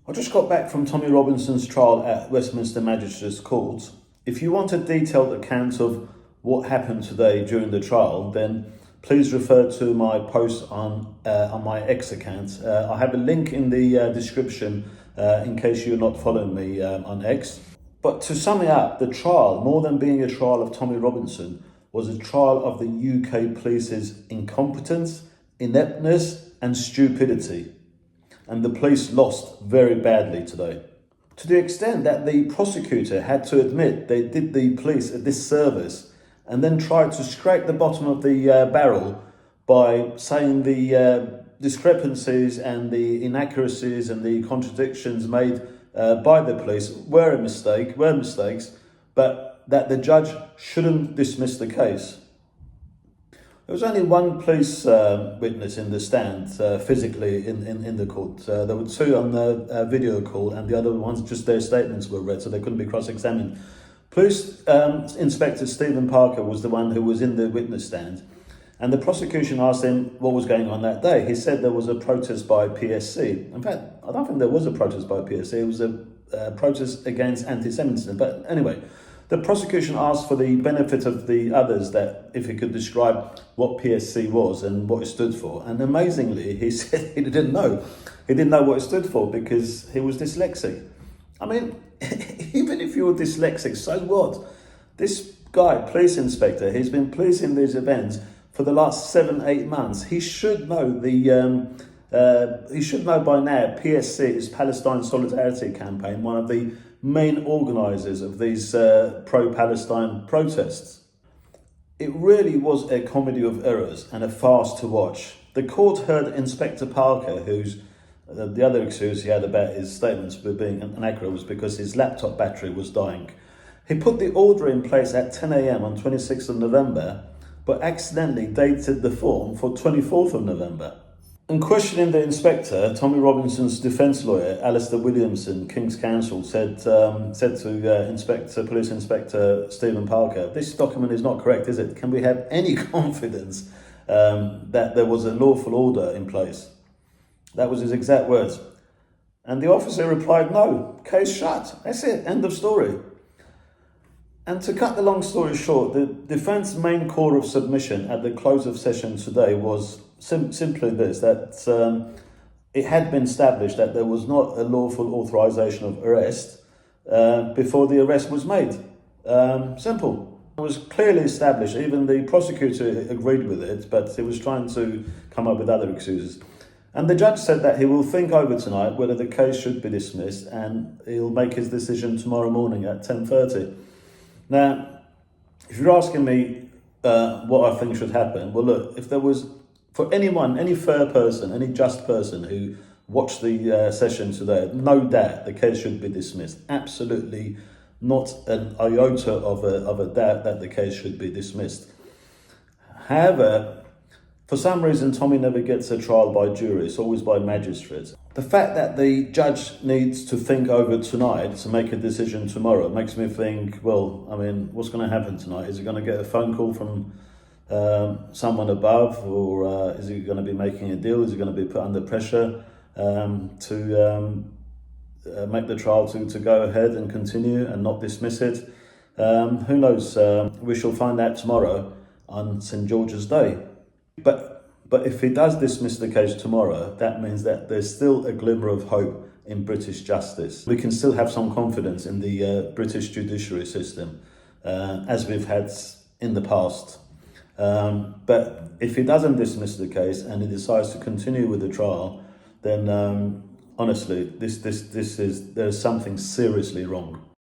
I just got back from Tommy Robinson's trial at Westminster Magistrates Court. If you want a detailed account of what happened today during the trial, then please refer to my post on my X account. I have a link in the description in case you're not following me on X. But to sum it up, the trial, more than being a trial of Tommy Robinson, was a trial of the UK police's incompetence, ineptness and stupidity. And the police lost very badly today. To the extent that the prosecutor had to admit they did the police a disservice and then tried to scrape the bottom of the barrel by saying the discrepancies and the inaccuracies and the contradictions made by the police were mistakes, but that the judge shouldn't dismiss the case. There was only one police witness in the stand physically in the court. There were two on the video call, and the other ones, just their statements were read, so they couldn't be cross-examined. Police Inspector Stephen Parker was the one who was in the witness stand, and the prosecution asked him what was going on that day. He said there was a protest by PSC. In fact, I don't think there was a protest by PSC. It was a protest against anti-Semitism. But anyway, the prosecution asked for the benefit of the others that if he could describe what PSC was and what it stood for. And amazingly, he said he didn't know. He didn't know what it stood for because he was dyslexic. I mean, even if you're dyslexic, so what? This guy, police inspector, he's been policing these events for the last 7-8 months. He should know he should know by now PSC is Palestine Solidarity Campaign, one of the main organisers of these pro-Palestine protests. It really was a comedy of errors and a farce to watch. The court heard Inspector Parker, who's the other excuse he had about his statements being inaccurate was because his laptop battery was dying. He put the order in place at 10 a.m. on 26th of November, but accidentally dated the form for 24th of November. In questioning the inspector, Tommy Robinson's defence lawyer, Alistair Williamson, King's Counsel, said to Police Inspector Stephen Parker, "This document is not correct, is it? Can we have any confidence that there was a lawful order in place?" That was his exact words. And the officer replied, "No, case shut. That's it, end of story." And to cut the long story short, the defence main core of submission at the close of session today was simply this, that it had been established that there was not a lawful authorisation of arrest before the arrest was made. Simple. It was clearly established. Even the prosecutor agreed with it, but he was trying to come up with other excuses. And the judge said that he will think over tonight whether the case should be dismissed, and he'll make his decision tomorrow morning at 10:30. Now, if you're asking me what I think should happen, well, look, if there was, for anyone, any fair person, any just person who watched the session today, no doubt the case should be dismissed. Absolutely not an iota of a doubt that the case should be dismissed. However, for some reason, Tommy never gets a trial by jury. It's always by magistrates. The fact that the judge needs to think over tonight to make a decision tomorrow makes me think, well, I mean, what's going to happen tonight? Is he going to get a phone call from someone above, or is he going to be making a deal? Is he going to be put under pressure to make the trial to go ahead and continue and not dismiss it? Who knows? We shall find out tomorrow on St. George's Day. But if he does dismiss the case tomorrow, that means that there's still a glimmer of hope in British justice. We can still have some confidence in the British judiciary system, as we've had in the past. But if he doesn't dismiss the case and he decides to continue with the trial, then honestly, there's something seriously wrong.